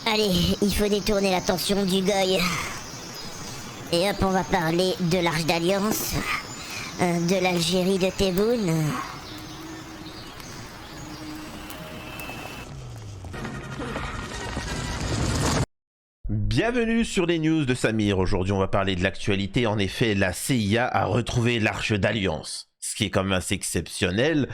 Allez, il faut détourner l'attention du goy. Et hop, on va parler de l'Arche d'Alliance, de l'Algérie de Tebboune. Bienvenue sur les news de Samir. Aujourd'hui, on va parler de l'actualité. En effet, la CIA a retrouvé l'Arche d'Alliance, ce qui est quand même assez exceptionnel.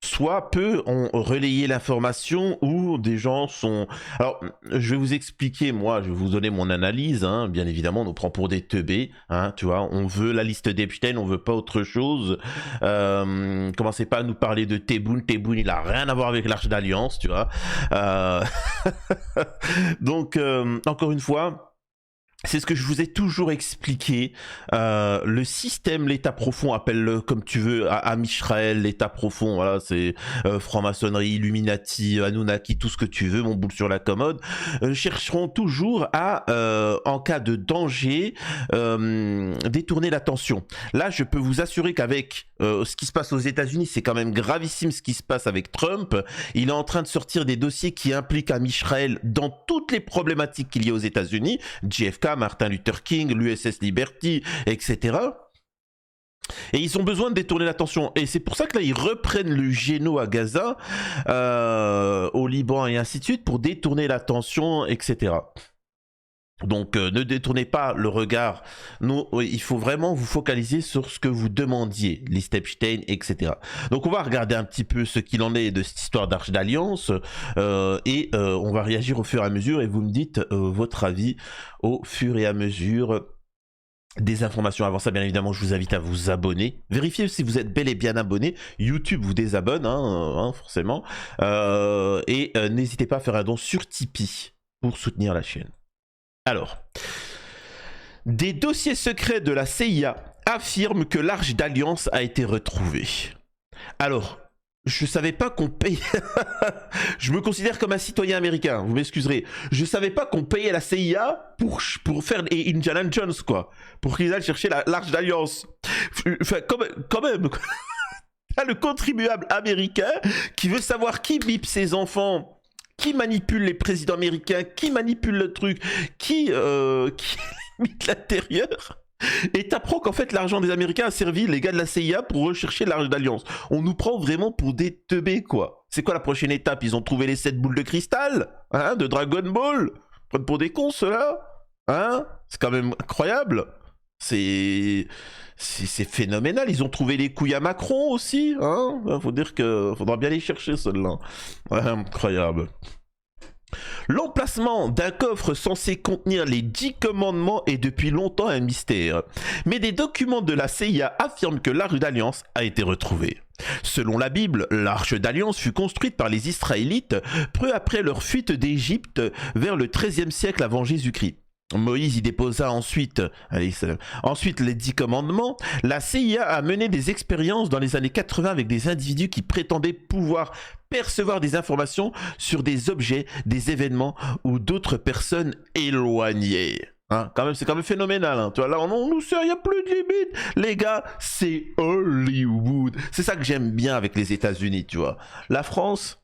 Soit peu ont relayé l'information ou des gens sont... Alors, je vais vous expliquer, moi, je vais vous donner mon analyse. Hein. Bien évidemment, on nous prend pour des teubés. Hein, tu vois, on veut la liste d'Epstein, on veut pas autre chose. Commencez pas à nous parler de Tebboune. Tebboune, il a rien à voir avec l'Arche d'Alliance, tu vois. Donc, encore une fois... C'est ce que je vous ai toujours expliqué. Le système, l'état profond, appelle-le comme tu veux, Am Israël, l'état profond, voilà, c'est franc-maçonnerie, Illuminati, Anunnaki, tout ce que tu veux, mon boule sur la commode, chercheront toujours à, en cas de danger, détourner l'attention. Là, je peux vous assurer qu'avec ce qui se passe aux États-Unis, c'est quand même gravissime ce qui se passe avec Trump. Il est en train de sortir des dossiers qui impliquent Am Israël dans toutes les problématiques qu'il y a aux États-Unis. JFK, Martin Luther King, l'USS Liberty, etc. Et ils ont besoin de détourner l'attention. Et c'est pour ça que là, ils reprennent le Géno à Gaza, au Liban et ainsi de suite, pour détourner l'attention, etc. Donc ne détournez pas le regard. Nous, il faut vraiment vous focaliser sur ce que vous demandiez, liste Epstein, etc. Donc on va regarder un petit peu ce qu'il en est de cette histoire d'Arche d'Alliance et on va réagir au fur et à mesure et vous me dites votre avis au fur et à mesure des informations. Avant ça, bien évidemment, je vous invite à vous abonner. Vérifiez si vous êtes bel et bien abonné. YouTube vous désabonne, forcément. Et n'hésitez pas à faire un don sur Tipeee pour soutenir la chaîne. Alors, des dossiers secrets de la CIA affirment que l'Arche d'Alliance a été retrouvée. Alors, je savais pas qu'on payait... Je me considère comme un citoyen américain, vous m'excuserez. Je savais pas qu'on payait la CIA pour faire Indiana Jones, quoi. Pour qu'ils aillent chercher l'Arche d'Alliance. Enfin, quand même... Le contribuable américain qui veut savoir qui bip ses enfants... Qui manipule les présidents américains, qui manipule le truc, qui limite l'intérieur. Et t'apprends qu'en fait l'argent des Américains a servi les gars de la CIA pour rechercher l'Arche d'Alliance. On nous prend vraiment pour des teubés, quoi. C'est quoi la prochaine étape? Ils ont trouvé les 7 boules de cristal, hein, de Dragon Ball. Ils prennent pour des cons, ceux-là, hein. C'est quand même incroyable. C'est phénoménal. Ils ont trouvé les couilles à Macron aussi, hein. Faut dire que faudra bien les chercher, ceux-là. Ouais, incroyable. L'emplacement d'un coffre censé contenir les 10 commandements est depuis longtemps un mystère. Mais des documents de la CIA affirment que l'Arche d'Alliance a été retrouvée. Selon la Bible, l'Arche d'Alliance fut construite par les Israélites peu après leur fuite d'Égypte vers le XIIIe siècle avant Jésus-Christ. Moïse y déposa ensuite les 10 commandements. La CIA a mené des expériences dans les années 80 avec des individus qui prétendaient pouvoir percevoir des informations sur des objets, des événements ou d'autres personnes éloignées. Hein, c'est quand même phénoménal. Hein. Tu vois, là, on nous sert, il n'y a plus de limite. Les gars, c'est Hollywood. C'est ça que j'aime bien avec les États-Unis, tu vois. La France,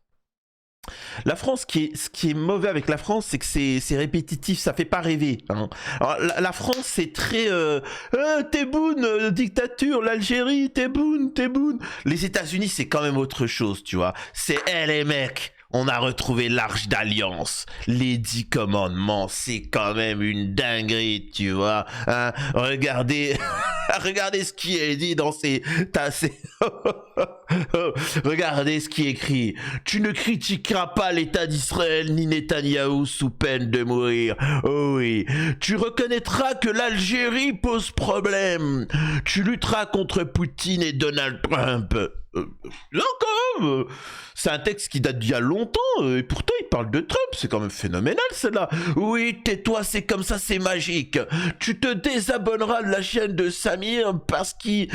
ce qui est mauvais avec la France, c'est que c'est répétitif, ça fait pas rêver. Hein. Alors, la France, c'est très Tebboune, dictature, l'Algérie, Tebboune. Les États-Unis, c'est quand même autre chose, tu vois. C'est les mecs. On a retrouvé l'Arche d'Alliance. Les 10 commandements, c'est quand même une dinguerie, tu vois. Hein, regardez, regardez ce qui est dit dans ces... Regardez ce qui est écrit. Tu ne critiqueras pas l'État d'Israël ni Netanyahou sous peine de mourir. Oh oui. Tu reconnaîtras que l'Algérie pose problème. Tu lutteras contre Poutine et Donald Trump. Là, quand même, c'est un texte qui date d'il y a longtemps, et pourtant il parle de Trump, c'est quand même phénoménal celle-là. Oui, tais-toi, c'est comme ça, c'est magique. Tu te désabonneras de la chaîne de Samir parce qu'il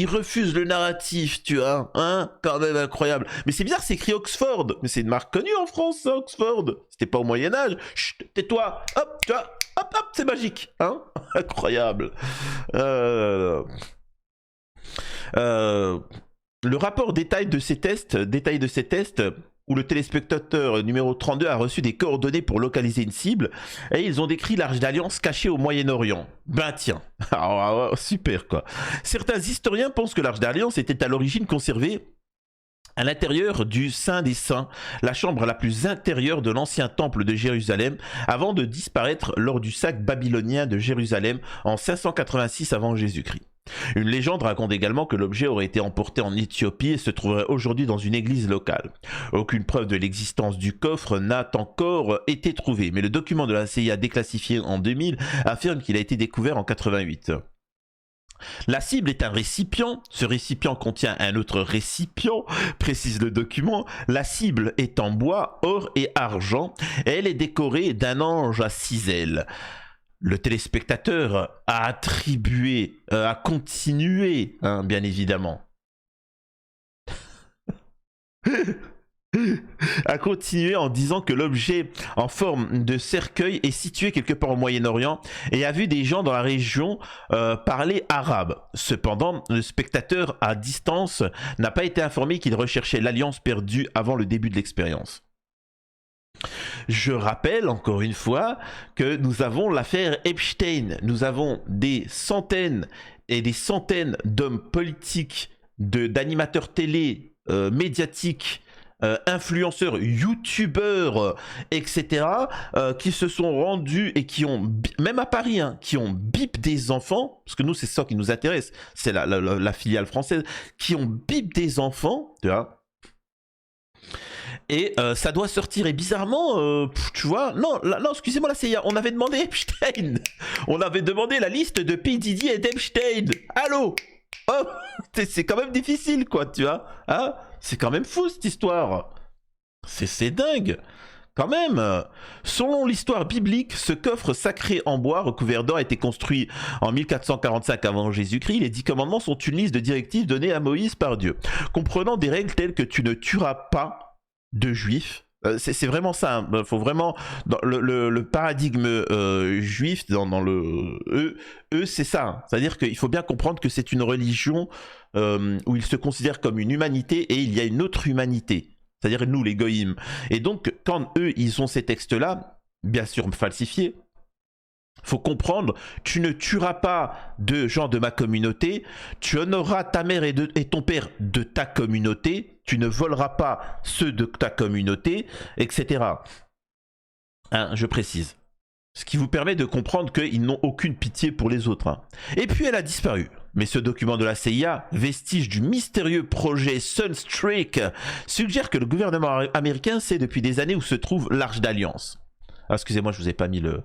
refuse le narratif, tu vois, hein, quand même incroyable. Mais c'est bizarre, c'est écrit Oxford, mais c'est une marque connue en France, ça, Oxford. C'était pas au Moyen-Âge. Chut, tais-toi, hop, tu vois, hop, c'est magique, hein, incroyable. Le rapport détaille de ces tests où le téléspectateur numéro 32 a reçu des coordonnées pour localiser une cible, et ils ont décrit l'Arche d'Alliance cachée au Moyen-Orient. Ben tiens, super quoi. Certains historiens pensent que l'Arche d'Alliance était à l'origine conservée à l'intérieur du Saint des Saints, la chambre la plus intérieure de l'ancien temple de Jérusalem, avant de disparaître lors du sac babylonien de Jérusalem en 586 avant Jésus-Christ. Une légende raconte également que l'objet aurait été emporté en Éthiopie et se trouverait aujourd'hui dans une église locale. Aucune preuve de l'existence du coffre n'a encore été trouvée, mais le document de la CIA déclassifié en 2000 affirme qu'il a été découvert en 88. La cible est un récipient, ce récipient contient un autre récipient, précise le document. La cible est en bois, or et argent, et elle est décorée d'un ange à 6 ailes. Le téléspectateur a attribué, a continué, bien évidemment. A continué en disant que l'objet en forme de cercueil est situé quelque part au Moyen-Orient et a vu des gens dans la région parler arabe. Cependant, le spectateur à distance n'a pas été informé qu'il recherchait l'alliance perdue avant le début de l'expérience. Je rappelle encore une fois que nous avons l'affaire Epstein. Nous avons des centaines et des centaines d'hommes politiques, d'animateurs télé, médiatiques, influenceurs, youtubeurs, etc., qui se sont rendus et qui ont, même à Paris, qui ont bip des enfants, parce que nous c'est ça qui nous intéresse, c'est la filiale française, qui ont bip des enfants, tu vois. Et ça doit sortir, et bizarrement, tu vois, non, excusez-moi, la CIA, on avait demandé Epstein, on avait demandé la liste de P. Diddy et d'Epstein, allô, oh, c'est quand même difficile, quoi, tu vois, hein. C'est quand même fou cette histoire. C'est dingue. Quand même. Selon l'histoire biblique, ce coffre sacré en bois recouvert d'or a été construit en 1445 avant Jésus-Christ. Les 10 commandements sont une liste de directives données à Moïse par Dieu, comprenant des règles telles que tu ne tueras pas de juifs. C'est vraiment ça. Il faut vraiment dans le paradigme juif, dans le eux c'est ça. C'est-à-dire qu'il faut bien comprendre que c'est une religion où ils se considèrent comme une humanité et il y a une autre humanité. C'est-à-dire nous les goïms. Et donc quand eux ils ont ces textes-là, bien sûr falsifiés, faut comprendre, tu ne tueras pas de gens de ma communauté, tu honoreras ta mère et ton père de ta communauté, tu ne voleras pas ceux de ta communauté, etc. Je précise. Ce qui vous permet de comprendre qu'ils n'ont aucune pitié pour les autres. Et puis elle a disparu. Mais ce document de la CIA, vestige du mystérieux projet Sunstreak, suggère que le gouvernement américain sait depuis des années où se trouve l'Arche d'Alliance. Excusez-moi, je vous ai pas mis le...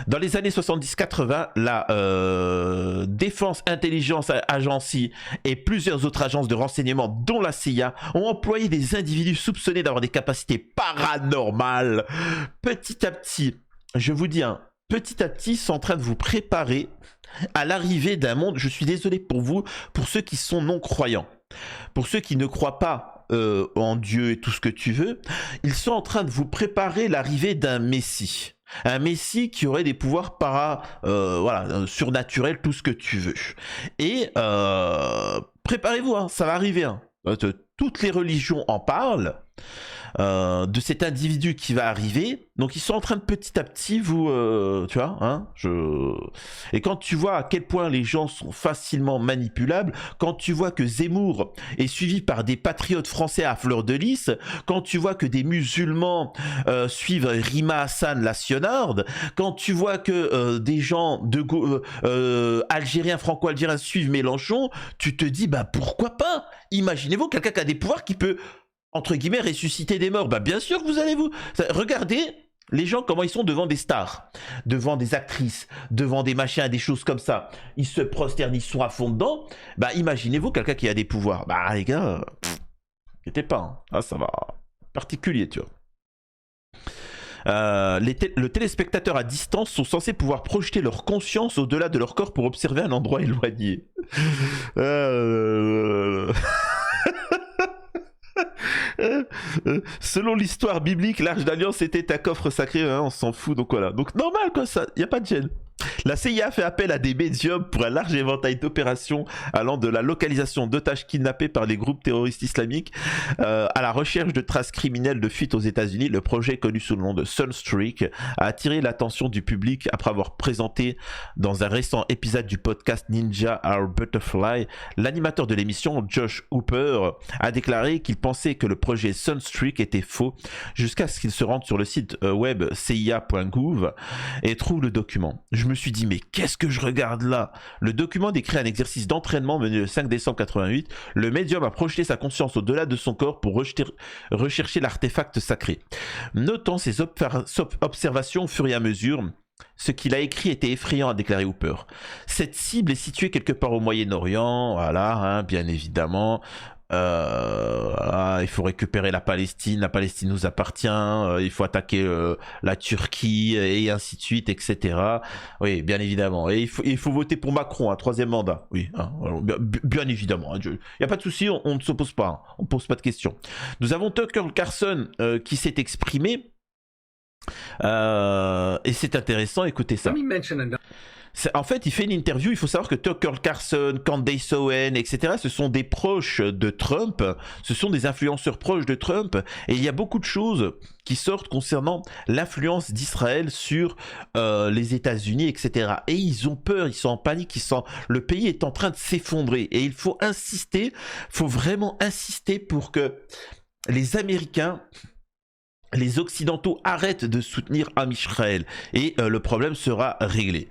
Dans les années 70-80, la Défense Intelligence Agency et plusieurs autres agences de renseignement, dont la CIA, ont employé des individus soupçonnés d'avoir des capacités paranormales. Petit à petit, je vous dis, petit à petit, ils sont en train de vous préparer à l'arrivée d'un monde, je suis désolé pour vous, pour ceux qui sont non-croyants, pour ceux qui ne croient pas en Dieu et tout ce que tu veux, ils sont en train de vous préparer l'arrivée d'un Messie. Un Messie qui aurait des pouvoirs surnaturels, tout ce que tu veux. Et préparez-vous, ça va arriver. Toutes les religions en parlent. De cet individu qui va arriver, donc ils sont en train de petit à petit vous, tu vois, et quand tu vois à quel point les gens sont facilement manipulables, quand tu vois que Zemmour est suivi par des patriotes français à fleur de lys, quand tu vois que des musulmans suivent Rima Hassan la Sionarde, quand tu vois que des gens algériens, franco-algériens suivent Mélenchon, tu te dis bah pourquoi pas? Imaginez-vous quelqu'un qui a des pouvoirs qui peut entre guillemets ressusciter des morts. Bah bien sûr que vous allez vous... Regardez les gens comment ils sont devant des stars, devant des actrices, devant des machins, des choses comme ça. Ils se prosternent, ils sont à fond dedans. Bah imaginez-vous quelqu'un qui a des pouvoirs. Bah les gars, n'inquiétez pas. Ça va. Particulier, tu vois. Le téléspectateur à distance sont censés pouvoir projeter leur conscience au-delà de leur corps pour observer un endroit éloigné. Selon l'histoire biblique, l'Arche d'Alliance était un coffre sacré, on s'en fout, donc voilà. Donc normal quoi, ça, y a pas de gêne. La CIA fait appel à des médiums pour un large éventail d'opérations allant de la localisation d'otages kidnappés par les groupes terroristes islamiques à la recherche de traces criminelles de fuite aux États-Unis. Le projet, connu sous le nom de Sunstreak, a attiré l'attention du public après avoir présenté dans un récent épisode du podcast Ninja Our Butterfly. L'animateur de l'émission, Josh Hooper, a déclaré qu'il pensait que le projet Sunstreak était faux jusqu'à ce qu'il se rende sur le site web cia.gouv et trouve le document. Je me suis dit, mais qu'est-ce que je regarde là? Le document décrit un exercice d'entraînement mené le 5 décembre 88. Le médium a projeté sa conscience au-delà de son corps pour rechercher l'artefact sacré. Notant ses observations au fur et à mesure, ce qu'il a écrit était effrayant, a déclaré Hooper. Cette cible est située quelque part au Moyen-Orient, voilà, hein, bien évidemment. Voilà, il faut récupérer la Palestine nous appartient, il faut attaquer la Turquie et ainsi de suite, etc. Oui, bien évidemment. Et il faut voter pour Macron, un troisième mandat. Oui, hein, bien évidemment. Il n'y a pas de souci, on ne s'oppose pas, hein, on ne pose pas de questions. Nous avons Tucker Carlson qui s'est exprimé. Et c'est intéressant, écoutez ça. En fait, il fait une interview. Il faut savoir que Tucker Carlson, Candace Owen, etc., ce sont des proches de Trump, ce sont des influenceurs proches de Trump, et il y a beaucoup de choses qui sortent concernant l'influence d'Israël sur les États-Unis, etc. Et ils ont peur, ils sont en panique, le pays est en train de s'effondrer. Et il faut insister, il faut vraiment insister pour que les Américains, les Occidentaux arrêtent de soutenir Amisraël et le problème sera réglé.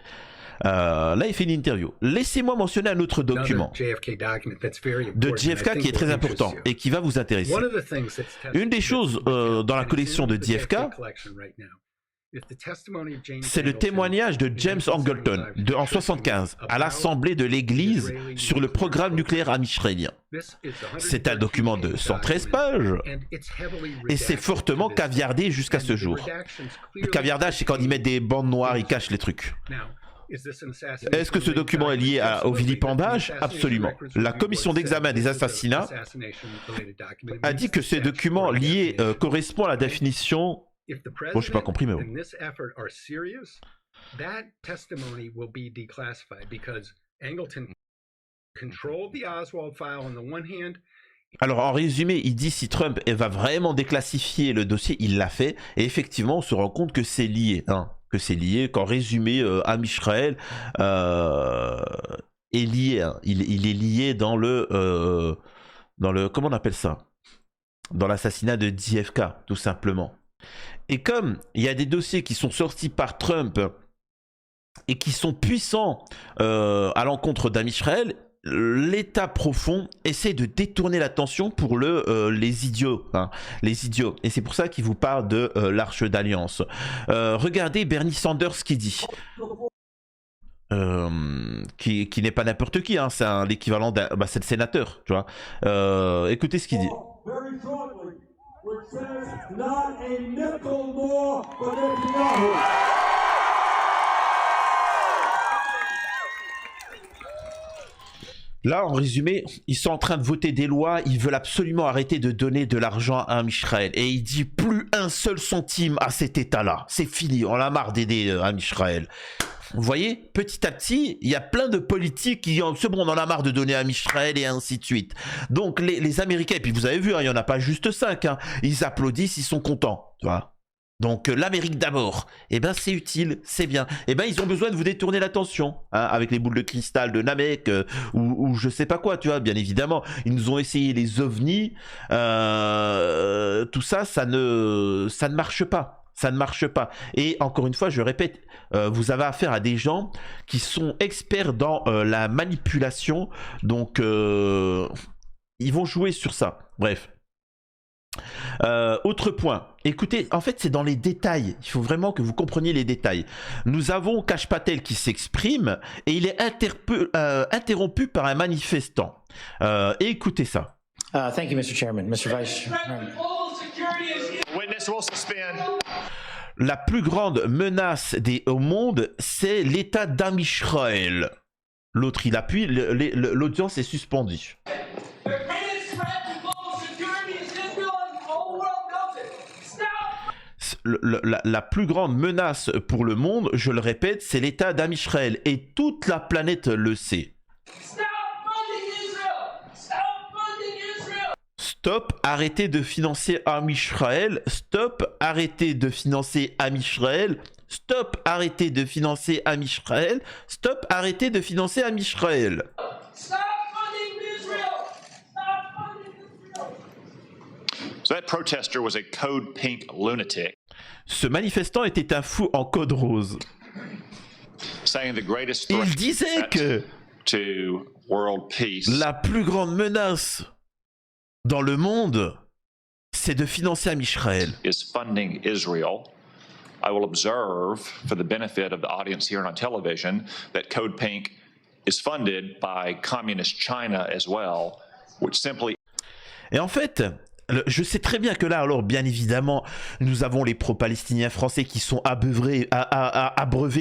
Là, il fait une interview. Laissez-moi mentionner un autre document de JFK qui est très important et qui va vous intéresser. Une des choses dans la collection de JFK, c'est le témoignage de James Angleton en 1975 à l'Assemblée de l'Église sur le programme nucléaire amisraélien. C'est un document de 113 pages et c'est fortement caviardé jusqu'à ce jour. Le caviardage, c'est quand ils mettent des bandes noires, ils cachent les trucs. Est-ce que ce document est lié au vilipendage? Absolument. La commission d'examen des assassinats a dit que ces documents liés correspondent à la définition... Bon, je n'ai pas compris, mais bon. Alors en résumé, il dit si Trump va vraiment déclassifier le dossier, il l'a fait, et effectivement on se rend compte que c'est lié, hein, qu'en résumé Amisraël est lié, hein, il est lié dans le comment on appelle ça, dans l'assassinat de JFK, tout simplement. Et comme il y a des dossiers qui sont sortis par Trump et qui sont puissants à l'encontre d'Amisraël, l'État profond essaie de détourner l'attention pour les idiots, hein, les idiots. Et c'est pour ça qu'il vous parle de l'Arche d'Alliance. Regardez Bernie Sanders qui dit, qui n'est pas n'importe qui, hein, c'est l'équivalent d'un, c'est le sénateur, tu vois. Écoutez ce qu'il dit. Là, en résumé, ils sont en train de voter des lois, ils veulent absolument arrêter de donner de l'argent à Amisraël. Et il dit plus un seul centime à cet État-là. C'est fini, on a marre d'aider Amisraël. Vous voyez, petit à petit, il y a plein de politiques qui ont, c'est bon, on en a marre de donner à Amisraël et ainsi de suite. Donc les Américains, et puis vous avez vu, hein, il n'y en a pas juste 5, hein, ils applaudissent, ils sont contents, tu vois. Donc l'Amérique d'abord, eh ben c'est utile, c'est bien. Eh ben ils ont besoin de vous détourner l'attention, hein, avec les boules de cristal de Namek ou je sais pas quoi, tu vois, bien évidemment. Ils nous ont essayé les ovnis, tout ça, ça ne marche pas. Ça ne marche pas. Et encore une fois, je répète, vous avez affaire à des gens qui sont experts dans la manipulation. Donc, ils vont jouer sur ça. Bref. Autre point. Écoutez, en fait, c'est dans les détails. Il faut vraiment que vous compreniez les détails. Nous avons Kash Patel qui s'exprime et il est interrompu par un manifestant. Écoutez ça. Thank you, Mr. Chairman. Mr. Vice Chairman. La plus grande menace au monde, c'est l'État d'Amisraël. L'autre, il appuie, l'audience est suspendue. la plus grande menace pour le monde, je le répète, c'est l'État d'Am Israël. Et toute la planète le sait. Stop, arrêtez de financer Am Israël. Stop, arrêtez de financer Am Israël. Stop, arrêtez de financer Am Israël. Stop, arrêtez de financer Am Israël. So that protester was a code pink lunatic. Ce manifestant était un fou en code rose. Saying the greatest Il threat disait que to world peace la plus grande menace dans le monde, c'est de financer Am Israël. is funding Israel. I will observe, for the benefit of the audience here on television, that Code Pink is funded by communist China as well, which simply... Et en fait, je sais très bien que là, alors bien évidemment, nous avons les pro-palestiniens français qui sont abreuvés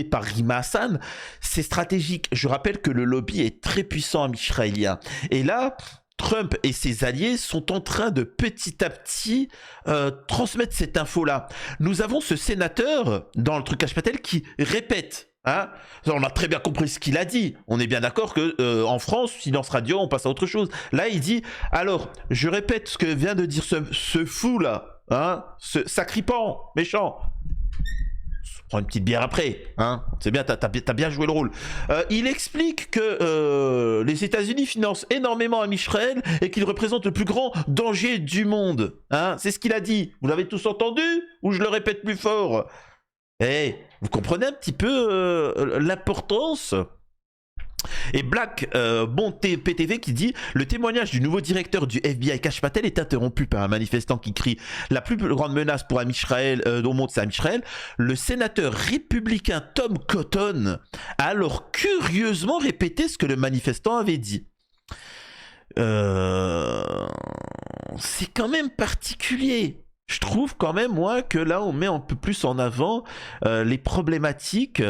par Rima Hassan. C'est stratégique. Je rappelle que le lobby est très puissant israélien. Et là, Trump et ses alliés sont en train de petit à petit transmettre cette info-là. Nous avons ce sénateur dans le truc Kash Patel qui répète. Hein, on a très bien compris ce qu'il a dit. On est bien d'accord que en France, silence radio, on passe à autre chose. Là, il dit alors, je répète ce que vient de dire ce fou là, hein, ce sacripant, méchant. Prends une petite bière après, hein. C'est bien, t'as bien joué le rôle. Il explique que les États-Unis financent énormément Am Israël et qu'il représente le plus grand danger du monde. Hein, c'est ce qu'il a dit. Vous l'avez tous entendu ou je le répète plus fort? Eh, vous comprenez un petit peu l'importance? Et Black PTV qui dit le témoignage du nouveau directeur du FBI Kash Patel est interrompu par un manifestant qui crie la plus grande menace pour Am Israël au monde c'est Am Israël. Le sénateur républicain Tom Cotton a alors curieusement répété ce que le manifestant avait dit. C'est quand même particulier. Je trouve quand même, moi, que là, on met un peu plus en avant les problématiques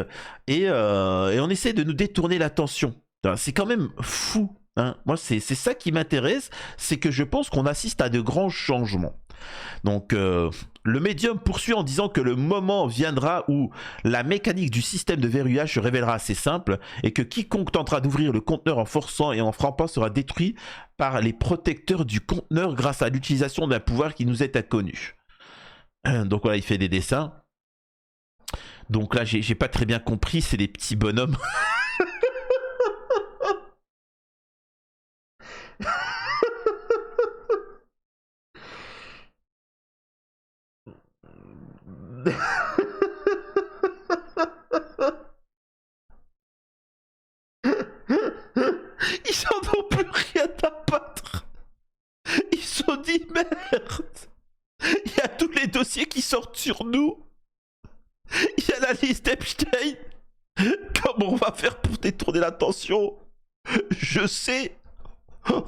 et on essaie de nous détourner l'attention. C'est quand même fou. Hein. Moi, c'est ça qui m'intéresse, c'est que je pense qu'on assiste à de grands changements. Donc, le médium poursuit en disant que le moment viendra où la mécanique du système de verrouillage se révélera assez simple et que quiconque tentera d'ouvrir le conteneur en forçant et en frappant sera détruit par les protecteurs du conteneur grâce à l'utilisation d'un pouvoir qui nous est inconnu. Donc voilà, il fait des dessins. Donc là, j'ai pas très bien compris, c'est des petits bonhommes. Ils en ont plus rien à battre. Ils se sont dit merde. Il y a tous les dossiers qui sortent sur nous. Il y a la liste Epstein. Comment on va faire pour détourner l'attention? Je sais.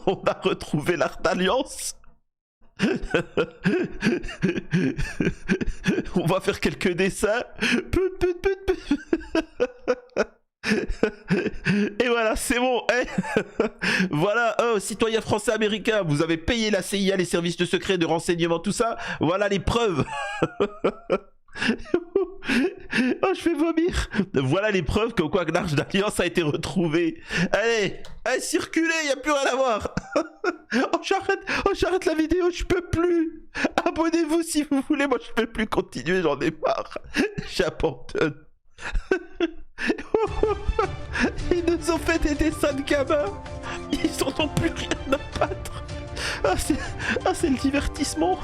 On a retrouvé l'Arc d'Alliance. On va faire quelques dessins. Et voilà, c'est bon. Voilà, citoyens français américains, vous avez payé la CIA, les services de secret, de renseignement, tout ça. Voilà les preuves. Oh, je vais vomir. Voilà les preuves que quoi que l'Arche d'Alliance a été retrouvée. Allez, circulez, il n'y a plus rien à voir. J'arrête la vidéo, je peux plus. Abonnez-vous si vous voulez, moi je peux plus continuer, j'en ai marre. J'abandonne. Ils nous ont fait des dessins de gamins. Ils en ont plus rien à battre. C'est le divertissement.